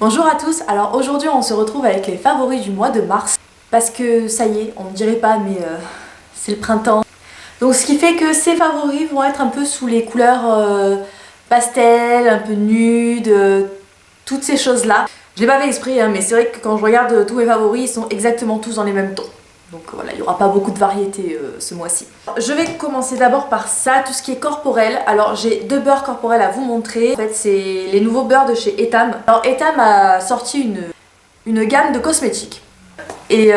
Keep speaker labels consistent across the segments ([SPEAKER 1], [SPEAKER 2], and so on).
[SPEAKER 1] Bonjour à tous, alors aujourd'hui on se retrouve avec les favoris du mois de mars parce que ça y est, on ne dirait pas mais c'est le printemps. Donc ce qui fait que ces favoris vont être un peu sous les couleurs pastel, un peu nude, toutes ces choses là. Je l'ai pas fait exprès hein, mais c'est vrai que quand je regarde tous mes favoris ils sont exactement tous dans les mêmes tons. Donc voilà, il n'y aura pas beaucoup de variété ce mois-ci. Je vais commencer d'abord par ça, tout ce qui est corporel. Alors j'ai deux beurres corporels à vous montrer. En fait c'est les nouveaux beurres de chez Etam. Alors Etam a sorti une gamme de cosmétiques. Et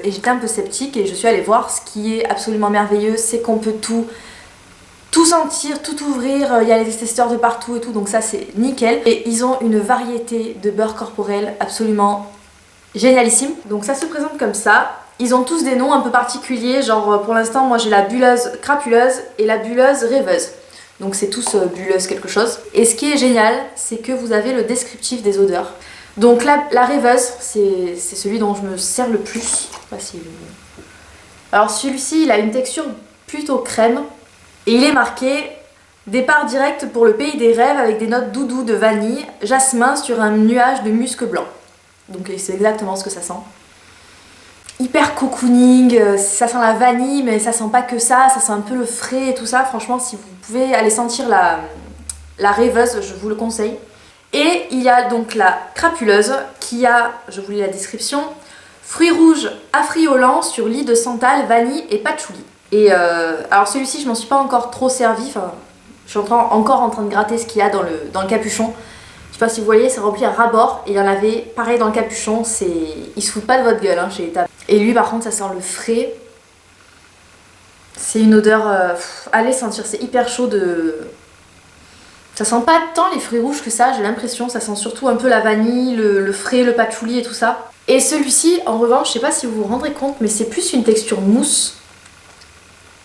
[SPEAKER 1] j'étais un peu sceptique et je suis allée voir. Ce qui est absolument merveilleux, c'est qu'on peut tout sentir, tout ouvrir. Il y a les testeurs de partout et tout, donc ça c'est nickel. Et ils ont une variété de beurres corporels absolument génialissime. Donc ça se présente comme ça. Ils ont tous des noms un peu particuliers, genre pour l'instant moi j'ai la bulleuse crapuleuse et la bulleuse rêveuse. Donc c'est tous bulleuse quelque chose. Et ce qui est génial, c'est que vous avez le descriptif des odeurs. Donc la rêveuse, c'est celui dont je me sers le plus. Alors celui-ci, il a une texture plutôt crème. Et il est marqué « Départ direct pour le pays des rêves avec des notes doudou de vanille, jasmin sur un nuage de musc blanc. » Donc c'est exactement ce que ça sent. Hyper cocooning, ça sent la vanille mais ça sent pas que ça sent un peu le frais et tout ça. Franchement si vous pouvez aller sentir la rêveuse, je vous le conseille. Et il y a donc la crapuleuse qui a, je vous lis la description, fruits rouges affriolants sur lit de santal, vanille et patchouli. Et alors celui-ci je m'en suis pas encore trop servi, enfin je suis encore en train de gratter ce qu'il y a dans le capuchon. Je sais pas si vous voyez, c'est rempli à ras-bord et il y en avait pareil dans le capuchon, ils se foutent pas de votre gueule hein, chez Etam. Et lui par contre ça sent le frais. C'est une odeur, allez sentir, c'est hyper chaud Ça sent pas tant les fruits rouges que ça, j'ai l'impression, ça sent surtout un peu la vanille, le frais, le patchouli et tout ça. Et celui-ci en revanche, je sais pas si vous vous rendrez compte, mais c'est plus une texture mousse,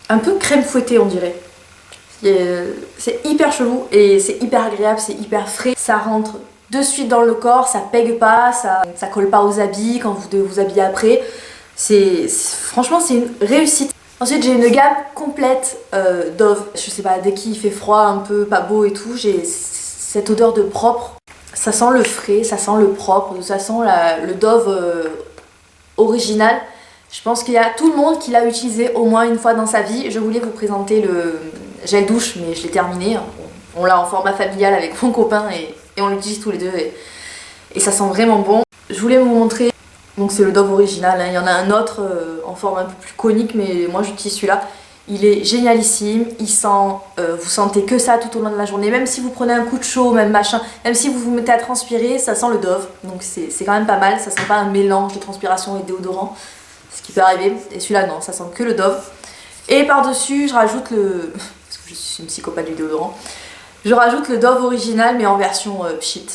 [SPEAKER 1] un peu crème fouettée on dirait. C'est hyper chelou et c'est hyper agréable, c'est hyper frais. Ça rentre de suite dans le corps, ça pègue pas, ça colle pas aux habits quand vous devez vous habiller après. Franchement c'est une réussite. Ensuite j'ai une gamme complète Dove. Je sais pas, dès qu'il fait froid, un peu pas beau et tout, j'ai cette odeur de propre. Ça sent le frais, ça sent le propre, ça sent le Dove original. Je pense qu'il y a tout le monde qui l'a utilisé au moins une fois dans sa vie. Je voulais vous présenter le gel douche, mais je l'ai terminé. On l'a en format familial avec mon copain et on l'utilise tous les deux et ça sent vraiment bon. Je voulais vous montrer, donc c'est le Dove original, hein. Il y en a un autre en forme un peu plus conique, mais moi j'utilise celui-là. Il est génialissime, il sent, vous sentez que ça tout au long de la journée, même si vous prenez un coup de chaud, même machin, même si vous vous mettez à transpirer, ça sent le Dove. Donc c'est quand même pas mal, ça sent pas un mélange de transpiration et déodorant. Ce qui peut arriver, et celui-là non, ça sent que le Dove. Et par-dessus, je rajoute parce que je suis une psychopathe du déodorant, je rajoute le Dove original mais en version pchit,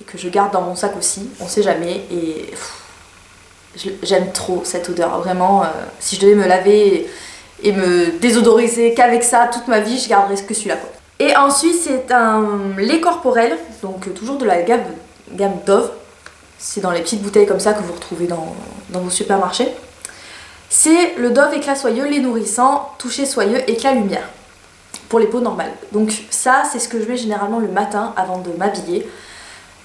[SPEAKER 1] et que je garde dans mon sac aussi, on sait jamais, et j'aime trop cette odeur, vraiment, si je devais me laver et me désodoriser qu'avec ça toute ma vie, je garderais que celui-là. Et ensuite c'est un lait corporel, donc toujours de la gamme Dove, c'est dans les petites bouteilles comme ça que vous retrouvez dans vos supermarchés. C'est le Dove éclat soyeux, lait nourrissant, toucher soyeux, éclat lumière. Pour les peaux normales. Donc ça, c'est ce que je mets généralement le matin avant de m'habiller.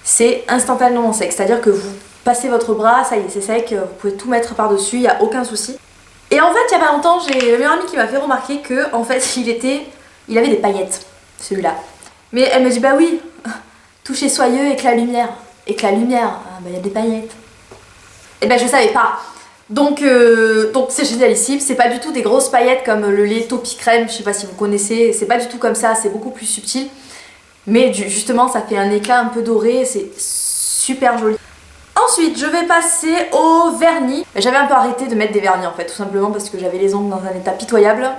[SPEAKER 1] C'est instantanément sec, c'est-à-dire que vous passez votre bras, ça y est, c'est sec, vous pouvez tout mettre par-dessus, il n'y a aucun souci. Et en fait, il y a pas longtemps, j'ai le meilleur ami qui m'a fait remarquer que en fait, il avait des paillettes, celui-là. Mais elle me dit, bah oui, toucher soyeux, éclat lumière. Éclat lumière, bah il y a des paillettes. Et ben je savais pas. Donc c'est génialissime, c'est pas du tout des grosses paillettes comme le lait Topi Crème, je sais pas si vous connaissez, c'est pas du tout comme ça, c'est beaucoup plus subtil. Mais justement ça fait un éclat un peu doré, c'est super joli. Ensuite je vais passer au vernis. J'avais un peu arrêté de mettre des vernis en fait, tout simplement parce que j'avais les ongles dans un état pitoyable,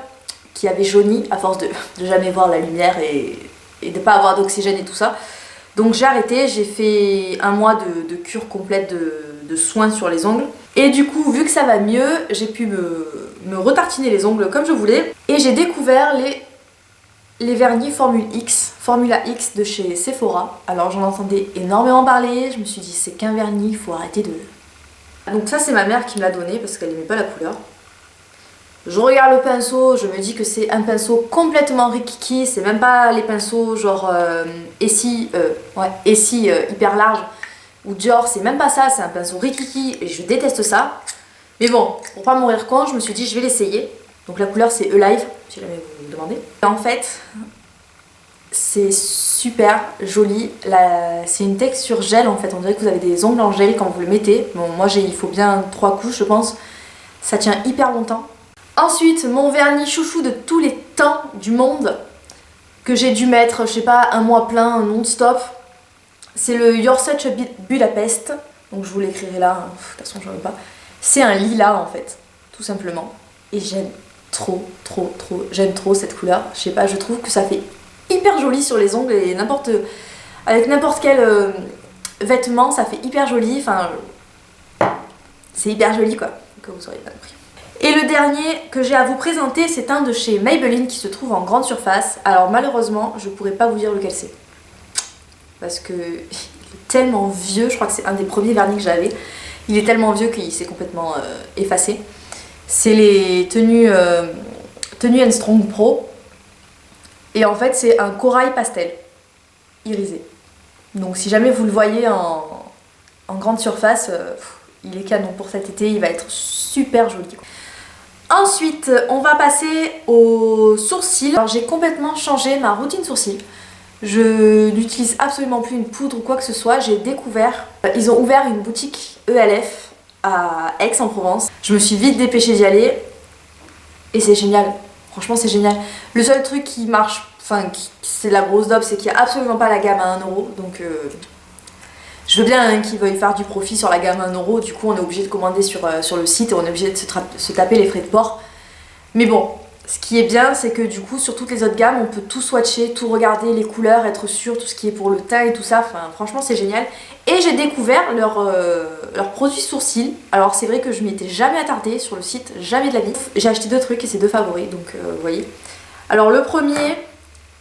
[SPEAKER 1] qui avait jauni à force de jamais voir la lumière et de pas avoir d'oxygène et tout ça. Donc j'ai arrêté, j'ai fait un mois de cure complète de soins sur les ongles. Et du coup, vu que ça va mieux, j'ai pu me retartiner les ongles comme je voulais. Et j'ai découvert les vernis Formula X de chez Sephora. Alors j'en entendais énormément parler, je me suis dit c'est qu'un vernis, il faut arrêter de... Donc ça c'est ma mère qui me l'a donné parce qu'elle n'aimait pas la couleur. Je regarde le pinceau, je me dis que c'est un pinceau complètement rikiki, c'est même pas les pinceaux genre Essie hyper large. ou Dior, c'est même pas ça, c'est un pinceau Rikiki et je déteste ça. Mais bon, pour pas mourir con, je me suis dit je vais l'essayer. Donc la couleur c'est Alive, si jamais vous me demandez. Et en fait, c'est super joli. C'est une texture gel en fait, on dirait que vous avez des ongles en gel quand vous le mettez. Bon, moi il faut bien 3 couches je pense. Ça tient hyper longtemps. Ensuite, mon vernis chouchou de tous les temps du monde, que j'ai dû mettre, je sais pas, un mois plein, non-stop. C'est le You're Such a Budapest. Donc je vous l'écrirai là, de toute façon j'en veux pas. C'est un lilas en fait, tout simplement. Et j'aime j'aime trop cette couleur. Je sais pas, je trouve que ça fait hyper joli sur les ongles et avec n'importe quel vêtement, ça fait hyper joli. Enfin, c'est hyper joli quoi, que vous auriez pas compris. Et le dernier que j'ai à vous présenter, c'est un de chez Maybelline qui se trouve en grande surface. Alors malheureusement, je pourrais pas vous dire lequel c'est. Parce que il est tellement vieux, je crois que c'est un des premiers vernis que j'avais. Il est tellement vieux qu'il s'est complètement effacé. C'est les tenues Strong Pro. Et en fait, c'est un corail pastel irisé. Donc si jamais vous le voyez en grande surface, il est canon pour cet été, il va être super joli. Ensuite, on va passer aux sourcils. Alors j'ai complètement changé ma routine sourcils. Je n'utilise absolument plus une poudre ou quoi que ce soit. J'ai découvert, ils ont ouvert une boutique ELF à Aix-en-Provence. Je me suis vite dépêchée d'y aller et c'est génial. Franchement, c'est génial. Le seul truc qui marche, c'est la grosse daube, c'est qu'il n'y a absolument pas la gamme à 1 euro. Donc je veux bien qu'ils veuillent faire du profit sur la gamme à 1 euro. Du coup, on est obligé de commander sur le site et on est obligé de se taper les frais de port. Mais bon, ce qui est bien, c'est que du coup, sur toutes les autres gammes, on peut tout swatcher, tout regarder, les couleurs, être sûr, tout ce qui est pour le teint et tout ça. Enfin, franchement, c'est génial. Et j'ai découvert leurs produits sourcils. Alors, c'est vrai que je m'y étais jamais attardée sur le site, jamais de la vie. J'ai acheté 2 trucs et c'est 2 favoris, donc vous voyez. Alors, le premier,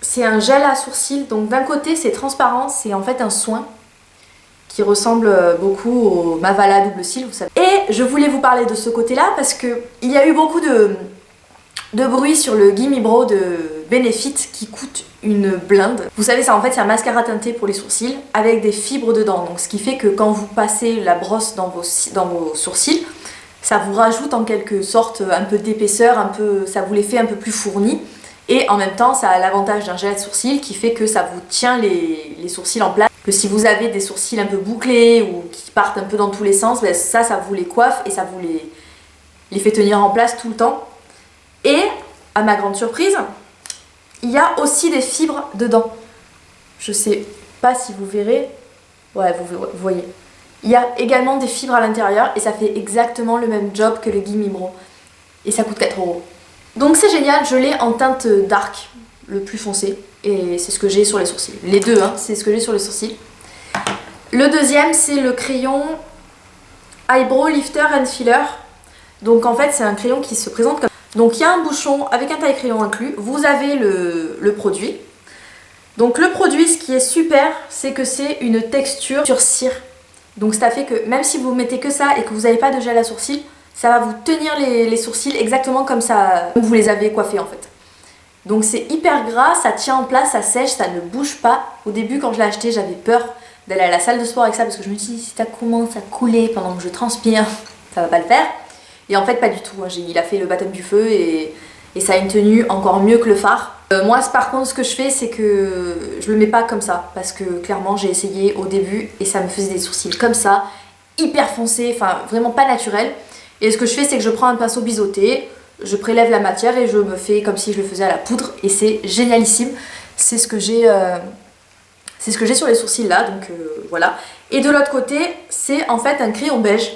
[SPEAKER 1] c'est un gel à sourcils. Donc, d'un côté, c'est transparent, c'est en fait un soin qui ressemble beaucoup au Mavala double cils, vous savez. Et je voulais vous parler de ce côté-là parce que il y a eu beaucoup de bruit sur le Gimme Brow de Benefit qui coûte une blinde. Vous savez, ça en fait c'est un mascara teinté pour les sourcils avec des fibres dedans. Donc ce qui fait que quand vous passez la brosse dans vos sourcils, ça vous rajoute en quelque sorte un peu d'épaisseur, ça vous les fait un peu plus fournis. Et en même temps, ça a l'avantage d'un gel de sourcils qui fait que ça vous tient les sourcils en place. Que si vous avez des sourcils un peu bouclés ou qui partent un peu dans tous les sens, ben ça vous les coiffe et ça vous les fait tenir en place tout le temps. Et, à ma grande surprise, il y a aussi des fibres dedans. Je sais pas si vous verrez. Ouais, vous voyez. Il y a également des fibres à l'intérieur et ça fait exactement le même job que le Gimme Brow. Et ça coûte 4 €. Donc c'est génial, je l'ai en teinte dark, le plus foncé. Et c'est ce que j'ai sur les sourcils. Les deux, hein, c'est ce que j'ai sur les sourcils. Le deuxième, c'est le crayon Eyebrow Lifter and Filler. Donc en fait, c'est un crayon qui se présente comme... Donc il y a un bouchon avec un taille-crayon inclus. Vous avez le produit. Donc le produit, ce qui est super, c'est que c'est une texture sur cire. Donc ça fait que même si vous mettez que ça et que vous n'avez pas de gel à sourcils, ça va vous tenir les sourcils exactement comme ça, comme vous les avez coiffés en fait. Donc c'est hyper gras, ça tient en place, ça sèche, ça ne bouge pas. Au début quand je l'ai acheté, j'avais peur d'aller à la salle de sport avec ça parce que je me suis dit si ça commence à couler pendant que je transpire, ça va pas le faire. Et en fait pas du tout, il a fait le baptême du feu et ça a une tenue encore mieux que le fard. Moi par contre ce que je fais c'est que je le mets pas comme ça parce que clairement j'ai essayé au début et ça me faisait des sourcils comme ça, hyper foncés, enfin vraiment pas naturel. Et ce que je fais c'est que je prends un pinceau biseauté, je prélève la matière et je me fais comme si je le faisais à la poudre et c'est génialissime. C'est ce que j'ai sur les sourcils là, donc voilà. Et de l'autre côté, c'est en fait un crayon beige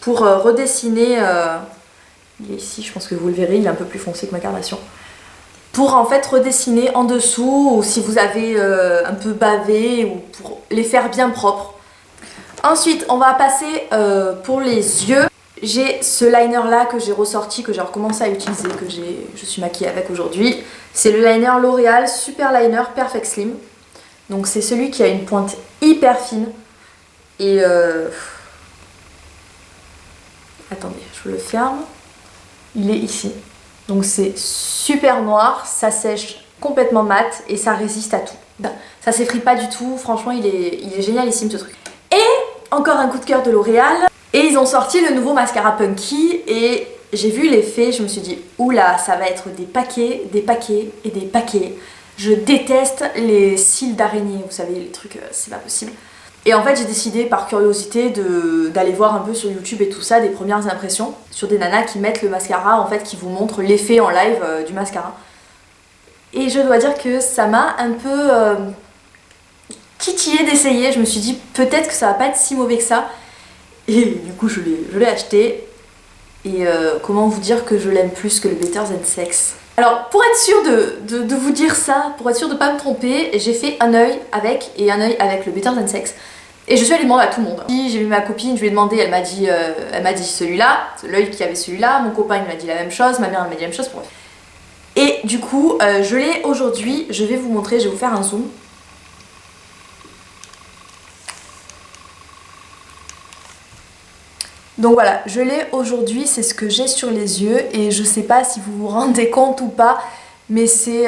[SPEAKER 1] pour redessiner. Il est ici, je pense que vous le verrez, il est un peu plus foncé que ma carnation. Pour en fait redessiner en dessous ou si vous avez un peu bavé ou pour les faire bien propres. Ensuite, on va passer pour les yeux. J'ai ce liner là que j'ai ressorti, que j'ai recommencé à utiliser, que je suis maquillée avec aujourd'hui. C'est le liner L'Oréal Super Liner Perfect Slim. Donc c'est celui qui a une pointe hyper fine. Et attendez, je le ferme. Il est ici. Donc c'est super noir, ça sèche complètement mat et ça résiste à tout. Ça s'effrite pas du tout, franchement il est génialissime ce truc. Et encore un coup de cœur de L'Oréal. Et ils ont sorti le nouveau mascara Punky et j'ai vu l'effet, je me suis dit oula, ça va être des paquets, des paquets et des paquets. Je déteste les cils d'araignée, vous savez, les trucs, c'est pas possible. Et en fait j'ai décidé par curiosité d'aller voir un peu sur YouTube et tout ça, des premières impressions sur des nanas qui mettent le mascara, en fait qui vous montrent l'effet en live du mascara. Et je dois dire que ça m'a un peu titillé d'essayer, je me suis dit peut-être que ça va pas être si mauvais que ça. Et du coup je l'ai acheté. Et comment vous dire que je l'aime plus que le Better Than Sex. Alors pour être sûre de vous dire ça, pour être sûre de pas me tromper, j'ai fait un œil avec et un œil avec le Better Than Sex. Et je suis allée demander à tout le monde. J'ai vu ma copine, je lui ai demandé, elle m'a dit celui-là, l'œil qui avait celui-là, mon copain il m'a dit la même chose, ma mère elle m'a dit la même chose, bref. Et du coup je l'ai aujourd'hui, je vais vous montrer, je vais vous faire un zoom. Donc voilà, je l'ai aujourd'hui, c'est ce que j'ai sur les yeux et je sais pas si vous vous rendez compte ou pas, mais c'est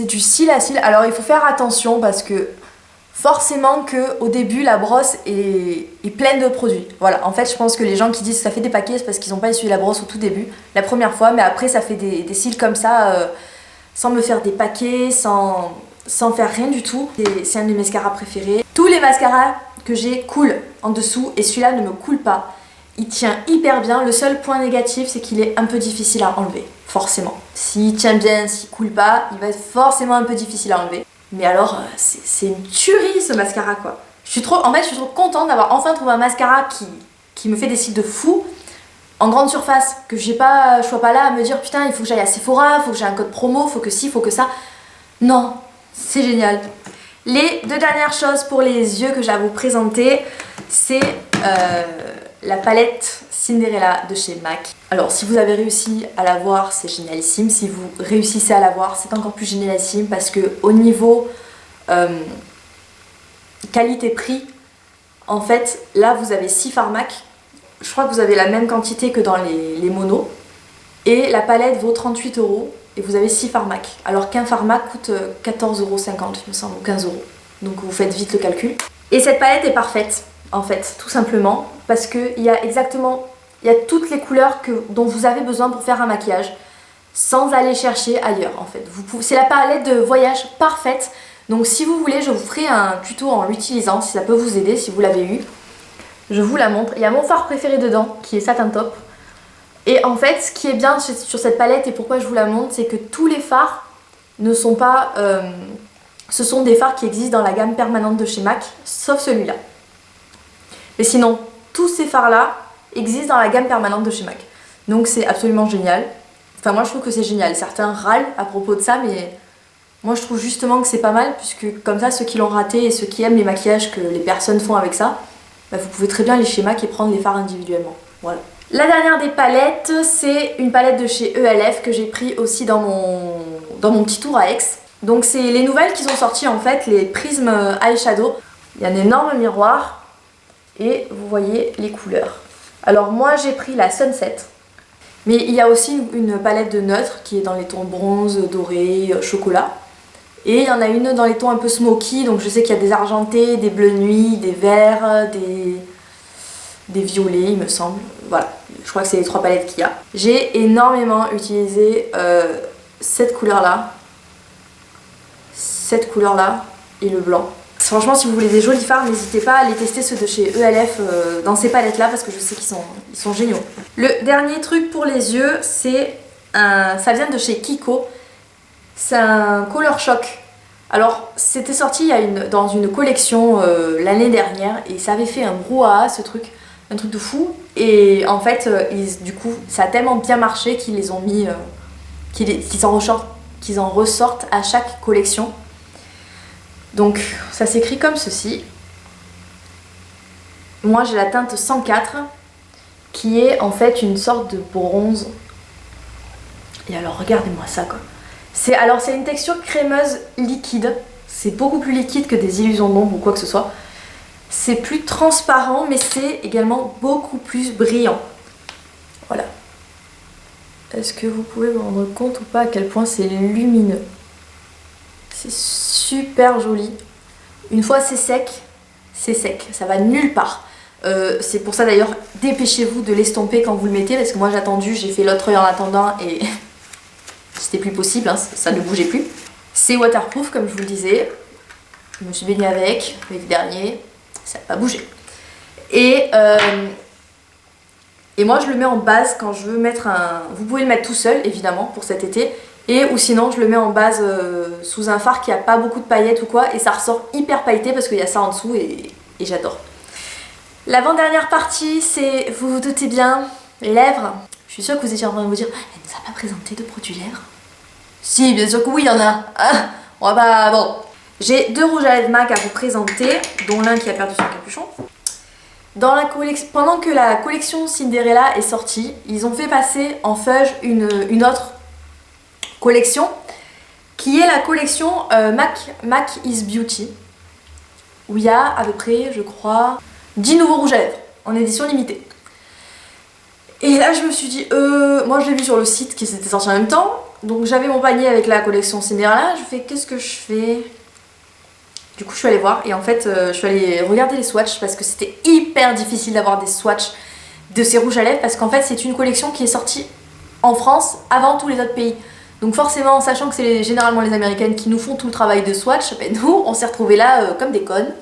[SPEAKER 1] du cil à cil. Alors il faut faire attention parce que forcément que au début la brosse est pleine de produits. Voilà, en fait je pense que les gens qui disent que ça fait des paquets c'est parce qu'ils n'ont pas essuyé la brosse au tout début, la première fois, mais après ça fait des cils comme ça, sans me faire des paquets, sans faire rien du tout. C'est un de mes mascaras préférés. Tous les mascaras que j'ai coulent en dessous et celui-là ne me coule pas. Il tient hyper bien. Le seul point négatif c'est qu'il est un peu difficile à enlever, forcément. S'il tient bien, s'il coule pas, il va être forcément un peu difficile à enlever. Mais alors c'est une tuerie ce mascara quoi. En fait je suis trop contente d'avoir enfin trouvé un mascara qui me fait des cils de fou en grande surface, que je sois pas là à me dire putain il faut que j'aille à Sephora, il faut que j'ai un code promo, faut que ci, faut que ça. Non, c'est génial. Les deux dernières choses pour les yeux que j'ai à vous présenter, c'est la palette Cinderella de chez MAC. Alors si vous avez réussi à la voir, c'est génialissime. Si vous réussissez à la voir, c'est encore plus génialissime parce que au niveau qualité-prix, en fait, là vous avez 6 fards MAC. Je crois que vous avez la même quantité que dans les monos. Et la palette vaut 38 € et vous avez 6 fards MAC. Alors qu'un fard MAC coûte 14,50 € il me semble, ou 15 €. Donc vous faites vite le calcul. Et cette palette est parfaite, en fait, tout simplement, parce qu'il y a toutes les couleurs dont vous avez besoin pour faire un maquillage, sans aller chercher ailleurs, en fait. C'est la palette de voyage parfaite. Donc si vous voulez, je vous ferai un tuto en l'utilisant, si ça peut vous aider, si vous l'avez eu. Je vous la montre. Il y a mon fard préféré dedans, qui est Satin Top. Et en fait, ce qui est bien sur cette palette et pourquoi je vous la montre, c'est que tous les fards ne sont pas... ce sont des fards qui existent dans la gamme permanente de chez MAC, sauf celui-là. Mais sinon, tous ces fards-là existent dans la gamme permanente de chez MAC. Donc c'est absolument génial. Enfin moi je trouve que c'est génial. Certains râlent à propos de ça, mais moi je trouve justement que c'est pas mal, puisque comme ça ceux qui l'ont raté et ceux qui aiment les maquillages que les personnes font avec ça, bah, vous pouvez très bien aller chez MAC et prendre les fards individuellement. Voilà. La dernière des palettes, c'est une palette de chez ELF que j'ai pris aussi dans mon petit tour à Aix. Donc c'est les nouvelles qu'ils ont sorties en fait, les prismes eyeshadow. Il y a un énorme miroir et vous voyez les couleurs. Alors moi j'ai pris la Sunset, mais il y a aussi une palette de neutres qui est dans les tons bronze, doré, chocolat. Et il y en a une dans les tons un peu smoky, donc je sais qu'il y a des argentés, des bleus nuit, des verts, des violets il me semble. Voilà, je crois que c'est les 3 palettes qu'il y a. J'ai énormément utilisé cette couleur-là et le blanc. Franchement si vous voulez des jolis fards, n'hésitez pas à aller tester ceux de chez ELF dans ces palettes-là parce que je sais qu'ils sont géniaux. Le dernier truc pour les yeux, ça vient de chez Kiko. C'est un Color Shock. Alors c'était sorti dans une collection l'année dernière et ça avait fait un brouhaha ce truc, un truc de fou. Et en fait du coup ça a tellement bien marché qu'ils les ont mis, qu'ils en ressortent à chaque collection. Donc ça s'écrit comme ceci. Moi j'ai la teinte 104 qui est en fait une sorte de bronze. Et alors regardez-moi ça quoi. C'est une texture crémeuse liquide. C'est beaucoup plus liquide que des illusions d'ombre ou quoi que ce soit. C'est plus transparent mais c'est également beaucoup plus brillant. Voilà. Est-ce que vous pouvez vous rendre compte ou pas à quel point c'est lumineux? C'est super joli. Une fois c'est sec, c'est sec, ça va nulle part. C'est pour ça d'ailleurs, dépêchez-vous de l'estomper quand vous le mettez, parce que moi j'ai attendu, j'ai fait l'autre œil en attendant et c'était plus possible, hein, ça ne bougeait plus. C'est waterproof comme je vous le disais, je me suis baignée avec le dernier, ça n'a pas bougé. Et moi je le mets en base quand je veux mettre un... Vous pouvez le mettre tout seul évidemment pour cet été, ou sinon je le mets en base sous un fard qui a pas beaucoup de paillettes ou quoi, et ça ressort hyper pailleté parce qu'il y a ça en dessous et j'adore. L'avant-dernière partie, c'est, vous vous doutez bien, les lèvres. Je suis sûre que vous étiez en train de vous dire, elle nous a pas présenté de produits lèvres. Si, bien sûr que oui, il y en a. Ah, on va pas... Bon. J'ai 2 rouges à lèvres MAC à vous présenter, dont l'un qui a perdu son capuchon. Pendant que la collection Cinderella est sortie, ils ont fait passer en fudge une autre collection, qui est la collection MAC is Beauty, où il y a à peu près, je crois, 10 nouveaux rouges à lèvres, en édition limitée. Et là je me suis dit, moi je l'ai vu sur le site qui s'était sorti en même temps, donc j'avais mon panier avec la collection Cinderella, je fais qu'est-ce que je fais? Du coup je suis allée voir et en fait je suis allée regarder les swatchs parce que c'était hyper difficile d'avoir des swatchs de ces rouges à lèvres parce qu'en fait c'est une collection qui est sortie en France avant tous les autres pays. Donc forcément, sachant que c'est généralement les américaines qui nous font tout le travail de swatch, ben nous on s'est retrouvés là comme des connes,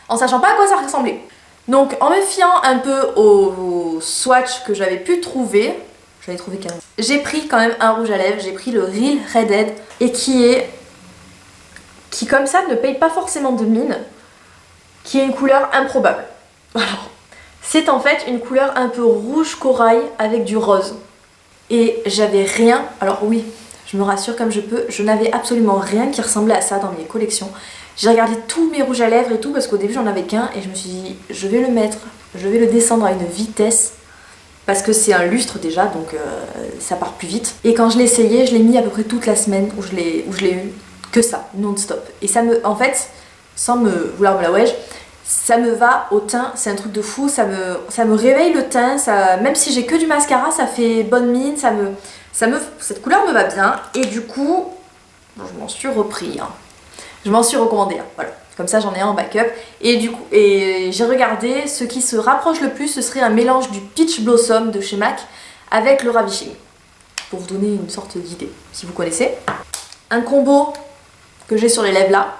[SPEAKER 1] en sachant pas à quoi ça ressemblait. Donc en me fiant un peu au swatch que j'avais pu trouver, j'en ai trouvé qu'un. J'ai pris quand même un rouge à lèvres, j'ai pris le Real Redhead et qui comme ça ne paye pas forcément de mine, qui est une couleur improbable. Alors, c'est en fait une couleur un peu rouge corail avec du rose. Et j'avais rien, alors oui, je me rassure comme je peux, je n'avais absolument rien qui ressemblait à ça dans mes collections. J'ai regardé tous mes rouges à lèvres et tout parce qu'au début j'en avais qu'un et je me suis dit je vais le mettre, je vais le descendre à une vitesse parce que c'est un lustre déjà donc ça part plus vite. Et quand je l'ai essayé, je l'ai mis à peu près toute la semaine où je l'ai eu, que ça, non-stop. Et ça me, en fait, sans me vouloir me la wedge, ça me va au teint, c'est un truc de fou, ça me réveille le teint, ça, même si j'ai que du mascara, ça fait bonne mine, cette couleur me va bien et du coup, je m'en suis repris. Hein. Je m'en suis recommandé, hein, voilà. Comme ça j'en ai un en backup. Et du coup, j'ai regardé, ce qui se rapproche le plus, ce serait un mélange du Peach Blossom de chez MAC avec le Ravishing. Pour vous donner une sorte d'idée, si vous connaissez. Un combo que j'ai sur les lèvres là.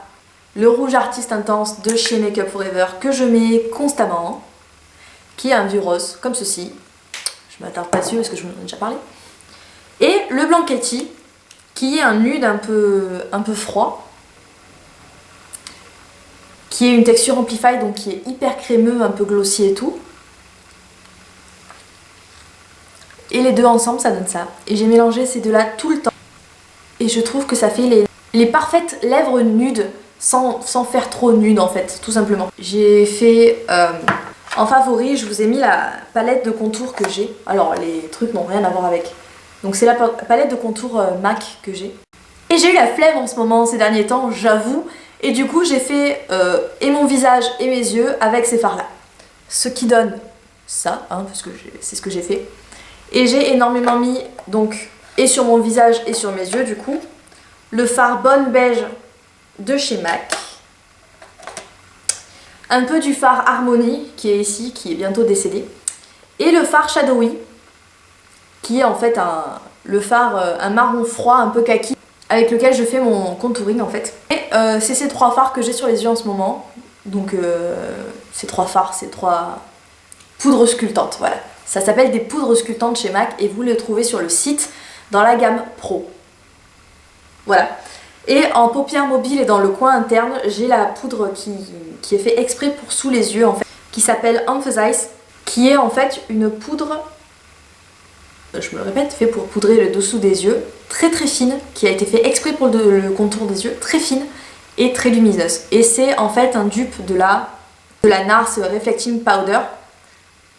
[SPEAKER 1] Le rouge Artiste Intense de chez Make Up Forever que je mets constamment. Qui est un vieux rose, comme ceci. Je m'attarde pas dessus parce que je vous en ai déjà parlé. Et le Blanchetti, qui est un nude un peu froid. Qui est une texture amplified, donc qui est hyper crémeux, un peu glossy et tout. Et les deux ensemble, ça donne ça. Et j'ai mélangé ces deux-là tout le temps. Et je trouve que ça fait les parfaites lèvres nudes, sans faire trop nude en fait, tout simplement. J'ai fait en favori, je vous ai mis la palette de contour que j'ai. Alors les trucs n'ont rien à voir avec. Donc c'est la palette de contour MAC que j'ai. Et j'ai eu la flemme en ce moment, ces derniers temps, j'avoue. Et du coup j'ai fait et mon visage et mes yeux avec ces fards là. Ce qui donne ça, hein, parce que c'est ce que j'ai fait. Et j'ai énormément mis, donc, et sur mon visage et sur mes yeux du coup, le fard Bonne Beige de chez MAC. Un peu du fard Harmony qui est ici, qui est bientôt décédé. Et le fard Shadowy, qui est en fait le fard, un marron froid, un peu kaki, avec lequel je fais mon contouring en fait. Et c'est ces 3 fards que j'ai sur les yeux en ce moment. Donc ces 3 fards, ces 3 poudres sculptantes, voilà. Ça s'appelle des poudres sculptantes chez MAC et vous les trouvez sur le site dans la gamme Pro. Voilà. Et en paupières mobiles et dans le coin interne, j'ai la poudre qui est fait exprès pour sous les yeux en fait, qui s'appelle Emphasize, qui est en fait une poudre, je me le répète, fait pour poudrer le dessous des yeux, très très fine, qui a été fait exprès pour le contour des yeux, très fine et très lumineuse. Et c'est en fait un dupe de la NARS Reflecting Powder,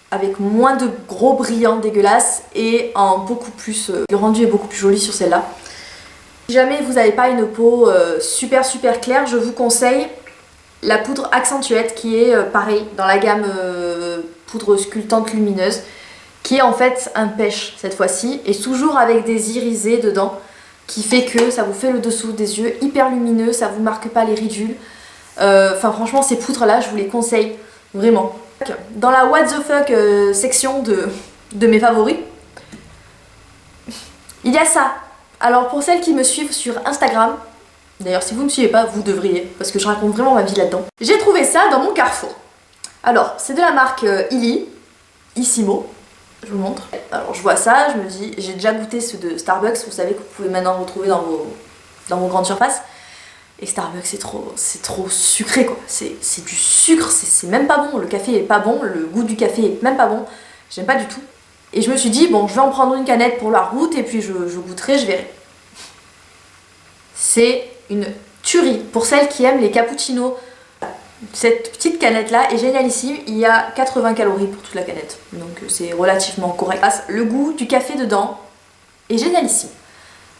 [SPEAKER 1] avec moins de gros brillants dégueulasses et en beaucoup plus, le rendu est beaucoup plus joli sur celle-là. Si jamais vous n'avez pas une peau super claire, je vous conseille la poudre Accentuate qui est pareil dans la gamme poudre sculptante lumineuse, qui est en fait un pêche cette fois-ci et toujours avec des irisés dedans qui fait que ça vous fait le dessous des yeux hyper lumineux, ça vous marque pas les ridules. Enfin franchement ces poutres là je vous les conseille vraiment. Dans la what the fuck section de mes favoris, il y a ça. Alors pour celles qui me suivent sur Instagram, d'ailleurs si vous ne me suivez pas vous devriez parce que je raconte vraiment ma vie là-dedans. J'ai trouvé ça dans mon Carrefour. Alors c'est de la marque Illy, Issimo. Je vous montre. Alors je vois ça, je me dis, j'ai déjà goûté ceux de Starbucks, vous savez que vous pouvez maintenant retrouver dans vos grandes surfaces. Et Starbucks c'est trop sucré quoi, c'est du sucre, c'est même pas bon, le café est pas bon, le goût du café est même pas bon, j'aime pas du tout. Et je me suis dit, bon je vais en prendre une canette pour la route et puis je goûterai, je verrai. C'est une tuerie pour celles qui aiment les cappuccinos. Cette petite canette là est génialissime, il y a 80 calories pour toute la canette, donc c'est relativement correct. Le goût du café dedans est génialissime.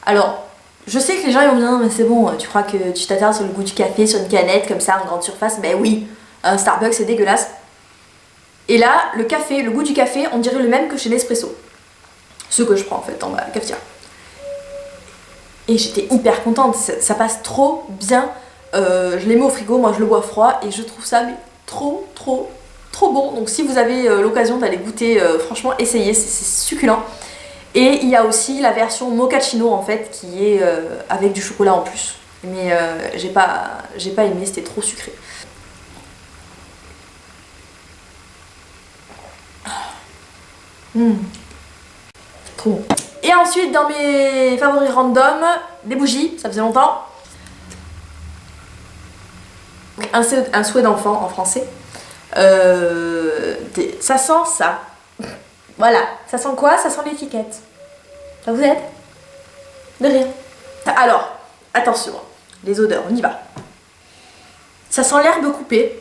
[SPEAKER 1] Alors, je sais que les gens ils vont me dire, mais c'est bon, tu crois que tu t'attardes sur le goût du café, sur une canette comme ça en grande surface? Ben oui, un Starbucks c'est dégueulasse. Et là, le café, le goût du café, on dirait le même que chez Nespresso. Ce que je prends en fait dans ma cafetière. Et j'étais hyper contente, ça passe trop bien. Je les mets au frigo, moi je le bois froid et je trouve ça mais trop bon. Donc si vous avez l'occasion d'aller goûter, franchement essayez, c'est succulent. Et il y a aussi la version mochaccino en fait qui est avec du chocolat en plus. Mais j'ai pas aimé, c'était trop sucré. Trop bon. Et ensuite dans mes favoris random, des bougies, ça faisait longtemps. Un souhait d'enfant en français. Ça sent ça. Voilà. Ça sent quoi? Ça sent l'étiquette. Ça vous aide? De rien. Alors, attention. Les odeurs, on y va. Ça sent l'herbe coupée.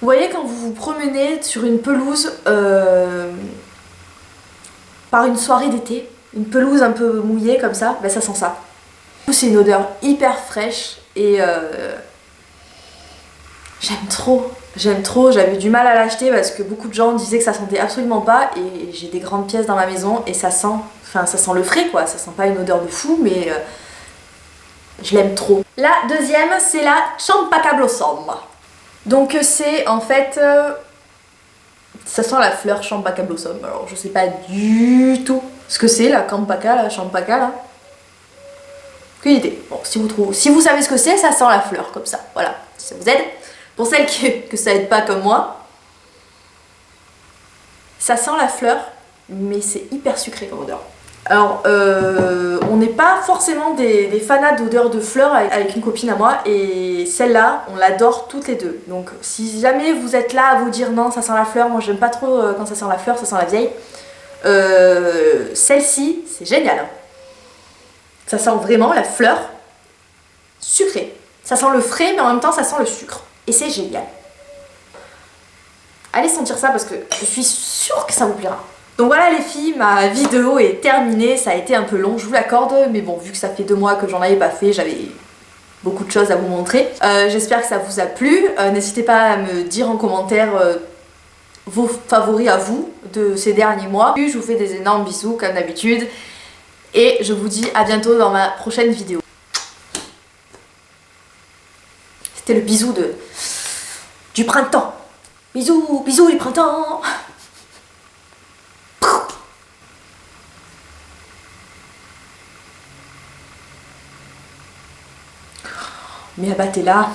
[SPEAKER 1] Vous voyez quand vous vous promenez sur une pelouse par une soirée d'été, une pelouse un peu mouillée comme ça, ben ça sent ça. C'est une odeur hyper fraîche et j'aime trop, j'avais du mal à l'acheter parce que beaucoup de gens disaient que ça sentait absolument pas et j'ai des grandes pièces dans ma maison et ça sent le frais quoi, ça sent pas une odeur de fou mais je l'aime trop. La deuxième c'est la Champaka Blossom. Donc c'est en fait, ça sent la fleur Champaka Blossom, alors je sais pas du tout ce que c'est la Champaka là. Aucune idée. Bon, si vous savez ce que c'est, ça sent la fleur comme ça. Voilà, si ça vous aide. Pour celles que ça aide pas comme moi, ça sent la fleur, mais c'est hyper sucré comme odeur. Alors, on n'est pas forcément des fanats d'odeur de fleurs avec une copine à moi, et celle-là, on l'adore toutes les deux. Donc, si jamais vous êtes là à vous dire non, ça sent la fleur, moi j'aime pas trop quand ça sent la fleur, ça sent la vieille, celle-ci, c'est génial. Ça sent vraiment la fleur sucrée. Ça sent le frais, mais en même temps, ça sent le sucre. Et c'est génial. Allez sentir ça parce que je suis sûre que ça vous plaira. Donc voilà les filles, ma vidéo est terminée. Ça a été un peu long, je vous l'accorde. Mais bon, vu que ça fait 2 mois que j'en avais pas fait, j'avais beaucoup de choses à vous montrer. J'espère que ça vous a plu. N'hésitez pas à me dire en commentaire vos favoris à vous de ces derniers mois. Je vous fais des énormes bisous comme d'habitude. Et je vous dis à bientôt dans ma prochaine vidéo. C'était le bisou du printemps. Bisous, bisous du printemps. Mais abattez-la.